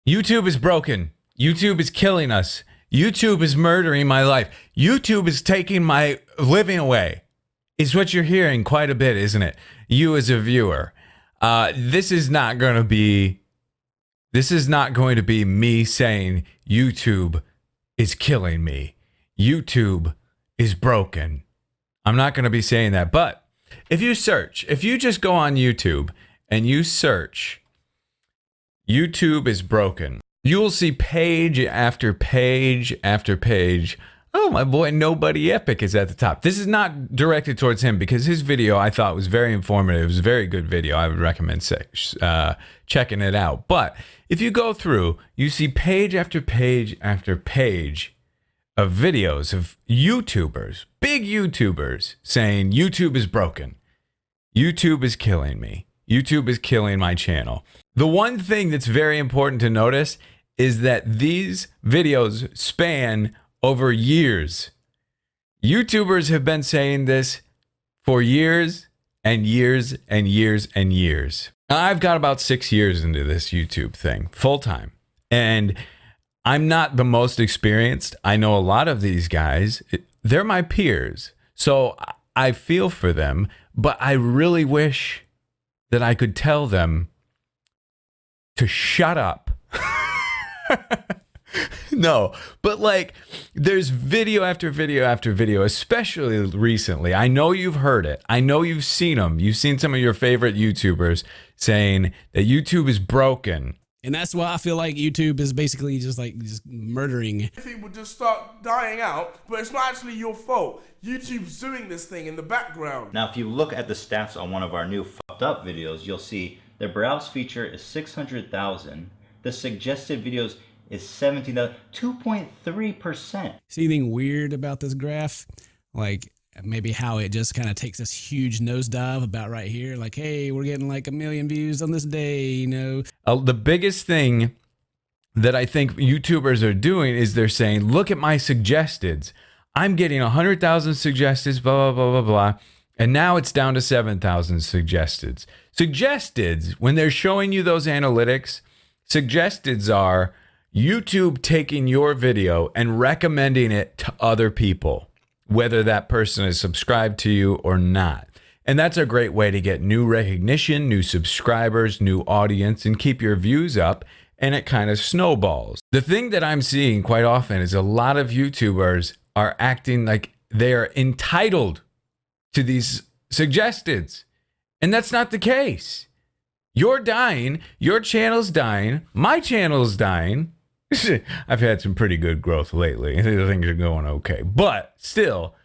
YouTube is broken. YouTube is killing us. YouTube is murdering my life. YouTube is taking my living away. Is what you're hearing quite a bit, isn't it? You as a viewer. This is not going to be me saying YouTube is killing me. YouTube is broken. I'm not going to be saying that. But if you just go on YouTube and you search YouTube is broken, you will see page after page after page. Oh, my boy, Nobody Epic is at the top. This is not directed towards him because his video I thought was very informative. It was a very good video. I would recommend checking it out. But if you go through, you see page after page after page of videos of YouTubers, big YouTubers, saying YouTube is broken. YouTube is killing me. YouTube is killing my channel. The one thing that's very important to notice is that these videos span over years. YouTubers have been saying this for years and years and years and years. I've got about 6 years into this YouTube thing, full time. And I'm not the most experienced. I know a lot of these guys. They're my peers. So I feel for them, but I really wish that I could tell them to shut up. No, but like there's video after video after video, especially recently. I know you've heard it. I know you've seen them. You've seen some of your favorite YouTubers saying that YouTube is broken. And that's why I feel like YouTube is basically just murdering. People just start dying out, but it's not actually your fault. YouTube's doing this thing in the background. Now, if you look at the stats on one of our new fucked up videos, you'll see the browse feature is 600,000. The suggested videos is 17,000, 2.3%. See anything weird about this graph? Like maybe how it just kind of takes this huge nosedive about right here. Like, hey, we're getting like 1 million views on this day, you know. The biggest thing that I think YouTubers are doing is they're saying, look at my suggesteds. I'm getting 100,000 suggesteds, blah, blah, blah, blah, blah. And now it's down to 7,000 suggesteds. Suggesteds, when they're showing you those analytics, suggesteds are YouTube taking your video and recommending it to other people, whether that person is subscribed to you or not. And that's a great way to get new recognition, new subscribers, new audience, and keep your views up, and it kind of snowballs. The thing that I'm seeing quite often is a lot of YouTubers are acting like they are entitled to these suggesteds, and that's not the case. You're dying, your channel's dying, my channel's dying. I've had some pretty good growth lately. Things are going okay. But still,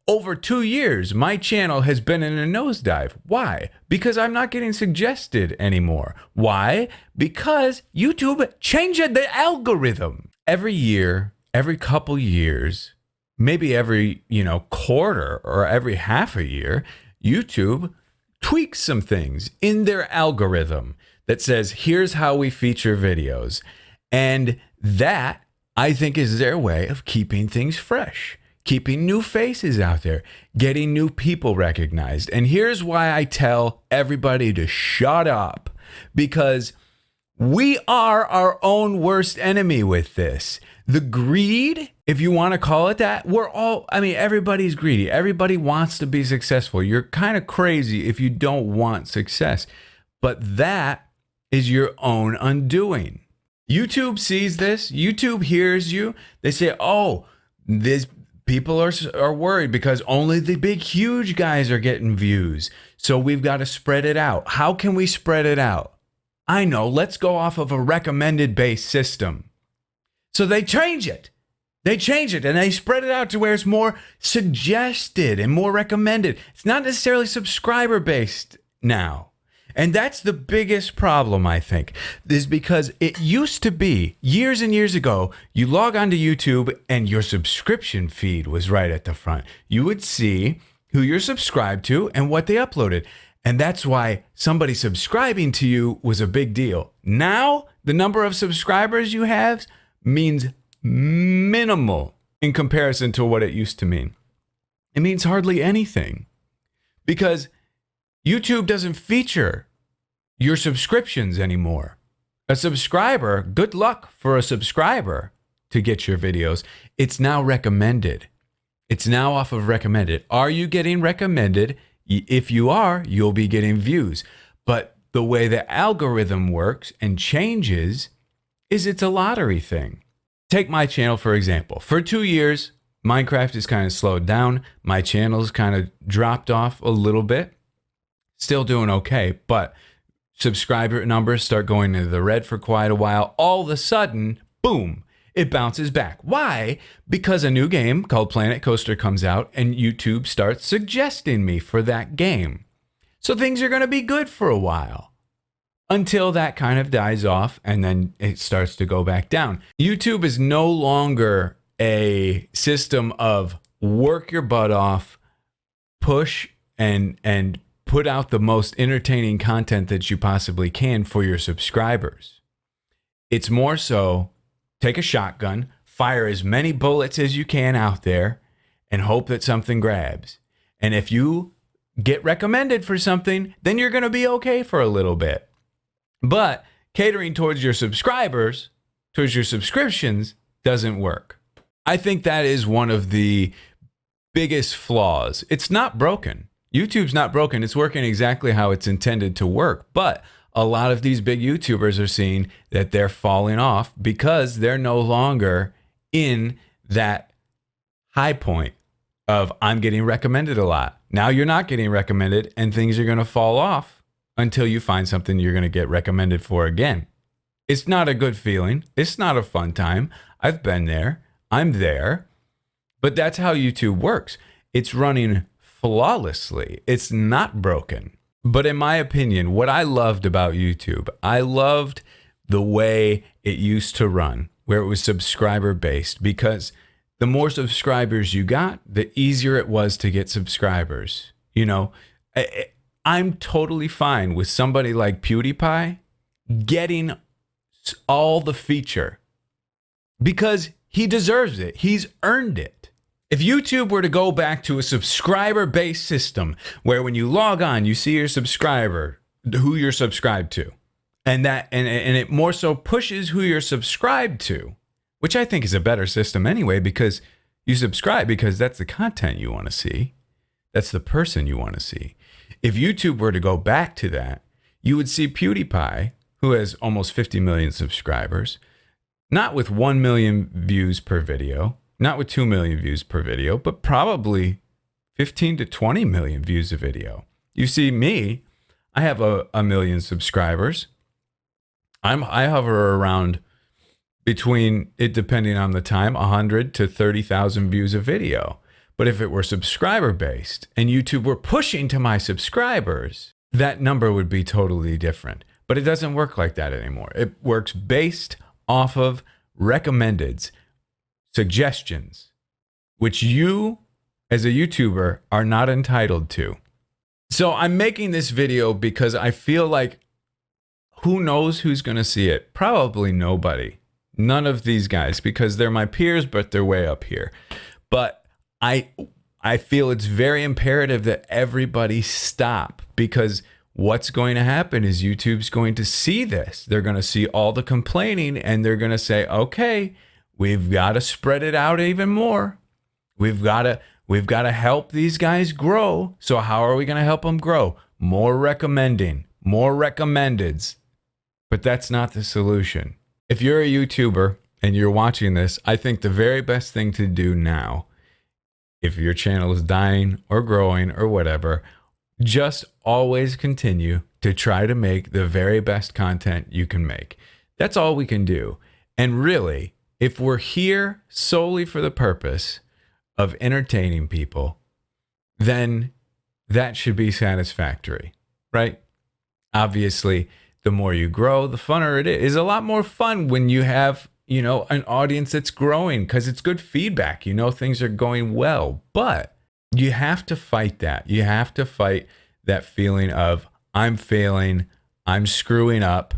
over 2 years, my channel has been in a nosedive. Why? Because I'm not getting suggested anymore. Why? Because YouTube changed the algorithm. Every year, every couple years, maybe every, quarter or every half a year, YouTube tweaks some things in their algorithm that says, here's how we feature videos. And that, I think, is their way of keeping things fresh, keeping new faces out there, getting new people recognized. And here's why I tell everybody to shut up, because we are our own worst enemy with this. The greed, if you want to call it that, everybody's greedy. Everybody wants to be successful. You're kind of crazy if you don't want success. But that is your own undoing. YouTube sees this. YouTube hears you. They say, oh, these people are worried because only the big, huge guys are getting views. So we've got to spread it out. How can we spread it out? I know. Let's go off of a recommended based system. So they change it. They change it and they spread it out to where it's more suggested and more recommended. It's not necessarily subscriber based now. And that's the biggest problem, I think, is because it used to be years and years ago, you log onto YouTube and your subscription feed was right at the front. You would see who you're subscribed to and what they uploaded. And that's why somebody subscribing to you was a big deal. Now, the number of subscribers you have means minimal in comparison to what it used to mean. It means hardly anything because YouTube doesn't feature your subscriptions anymore. A subscriber, good luck for a subscriber to get your videos. It's now recommended. It's now off of recommended. Are you getting recommended? If you are, you'll be getting views. But the way the algorithm works and changes is it's a lottery thing. Take my channel, for example. For 2 years, Minecraft has kind of slowed down. My channel's kind of dropped off a little bit. Still doing okay, but subscriber numbers start going into the red for quite a while. All of a sudden, boom, it bounces back. Why? Because a new game called Planet Coaster comes out and YouTube starts suggesting me for that game. So things are going to be good for a while until that kind of dies off and then it starts to go back down. YouTube is no longer a system of work your butt off, push and put out the most entertaining content that you possibly can for your subscribers. It's more so take a shotgun, fire as many bullets as you can out there, and hope that something grabs. And if you get recommended for something, then you're going to be okay for a little bit. But catering towards your subscribers, towards your subscriptions, doesn't work. I think that is one of the biggest flaws. It's not broken. YouTube's not broken. It's working exactly how it's intended to work. But a lot of these big YouTubers are seeing that they're falling off because they're no longer in that high point of I'm getting recommended a lot. Now you're not getting recommended and things are going to fall off until you find something you're going to get recommended for again. It's not a good feeling. It's not a fun time. I've been there. I'm there. But that's how YouTube works. It's running flawlessly. It's not broken. But in my opinion, what I loved about YouTube, I loved the way it used to run, where it was subscriber based, because the more subscribers you got, the easier it was to get subscribers. You know, I'm totally fine with somebody like PewDiePie getting all the feature because he deserves it. He's earned it. If YouTube were to go back to a subscriber-based system where when you log on, you see your subscriber, who you're subscribed to, and it more so pushes who you're subscribed to, which I think is a better system anyway, because you subscribe because that's the content you want to see. That's the person you want to see. If YouTube were to go back to that, you would see PewDiePie, who has almost 50 million subscribers, not with 1 million views per video, not with 2 million views per video, but probably 15 to 20 million views a video. You see me, I have a million subscribers. I hover around between, it depending on the time, 100 to 30,000 views a video. But if it were subscriber based and YouTube were pushing to my subscribers, that number would be totally different. But it doesn't work like that anymore. It works based off of recommendeds, suggestions, which you as a YouTuber are not entitled to. So I'm making this video because I feel like who knows who's going to see it? Probably nobody. None of these guys, because they're my peers, but they're way up here. But I feel it's very imperative that everybody stop, because what's going to happen is YouTube's going to see this. They're going to see all the complaining and they're going to say, okay, we've got to spread it out even more. We've got to help these guys grow. So how are we going to help them grow? More recommending, more recommendeds. But that's not the solution. If you're a YouTuber and you're watching this, I think the very best thing to do now, if your channel is dying or growing or whatever, just always continue to try to make the very best content you can make. That's all we can do. And really, if we're here solely for the purpose of entertaining people, then that should be satisfactory, right? Obviously, the more you grow, the funner it is. It's a lot more fun when you have, an audience that's growing, because it's good feedback. Things are going well. But you have to fight that. You have to fight that feeling of I'm failing, I'm screwing up,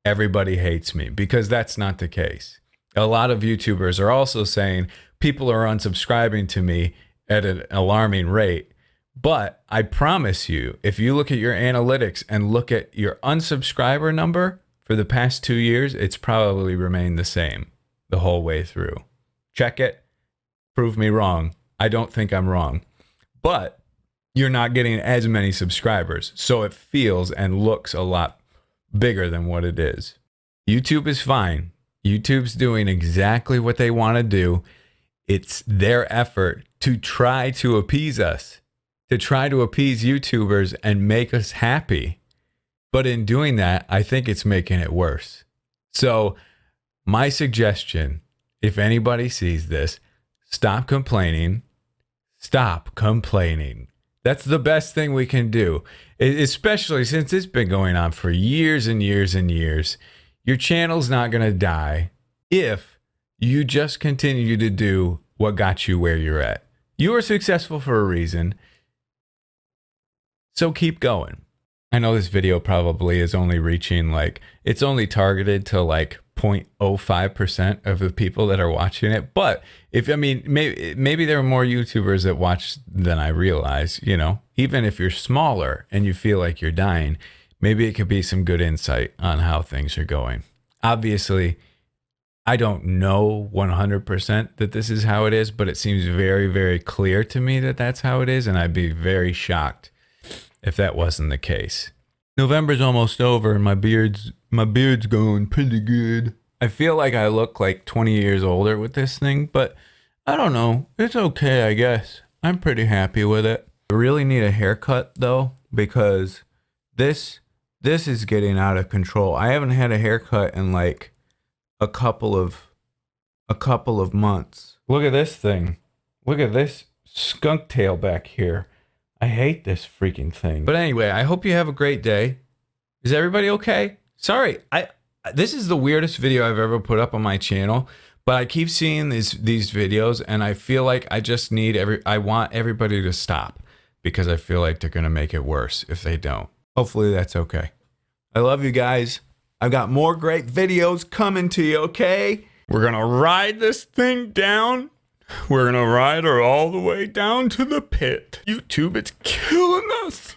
everybody hates me, because that's not the case. A lot of YouTubers are also saying people are unsubscribing to me at an alarming rate. But I promise you, if you look at your analytics and look at your unsubscriber number, for the past 2 years, it's probably remained the same the whole way through. Check it. Prove me wrong. I don't think I'm wrong. But you're not getting as many subscribers, so it feels and looks a lot bigger than what it is. YouTube is fine. YouTube's doing exactly what they want to do. It's their effort to try to appease us, to try to appease YouTubers and make us happy. But in doing that, I think it's making it worse. So my suggestion, if anybody sees this, stop complaining. Stop complaining. That's the best thing we can do, especially since it's been going on for years and years and years. Your channel's not going to die if you just continue to do what got you where you're at. You are successful for a reason, so keep going. I know this video probably is only reaching it's only targeted to 0.05% of the people that are watching it. But maybe there are more YouTubers that watch than I realize, even if you're smaller and you feel like you're dying, maybe it could be some good insight on how things are going. Obviously, I don't know 100% that this is how it is, but it seems very, very clear to me that that's how it is. And I'd be very shocked if that wasn't the case. November's almost over and my beard's going pretty good. I feel like I look like 20 years older with this thing, but I don't know. It's okay, I guess. I'm pretty happy with it. I really need a haircut though, because this is getting out of control. I haven't had a haircut in a couple of months. Look at this thing. Look at this skunk tail back here. I hate this freaking thing. But anyway, I hope you have a great day. Is everybody okay? Sorry, this is the weirdest video I've ever put up on my channel, but I keep seeing these videos and I feel like I just I want everybody to stop because I feel like they're going to make it worse if they don't. Hopefully that's okay. I love you guys. I've got more great videos coming to you, okay? We're going to ride this thing down. We're going to ride her all the way down to the pit. YouTube, it's killing us.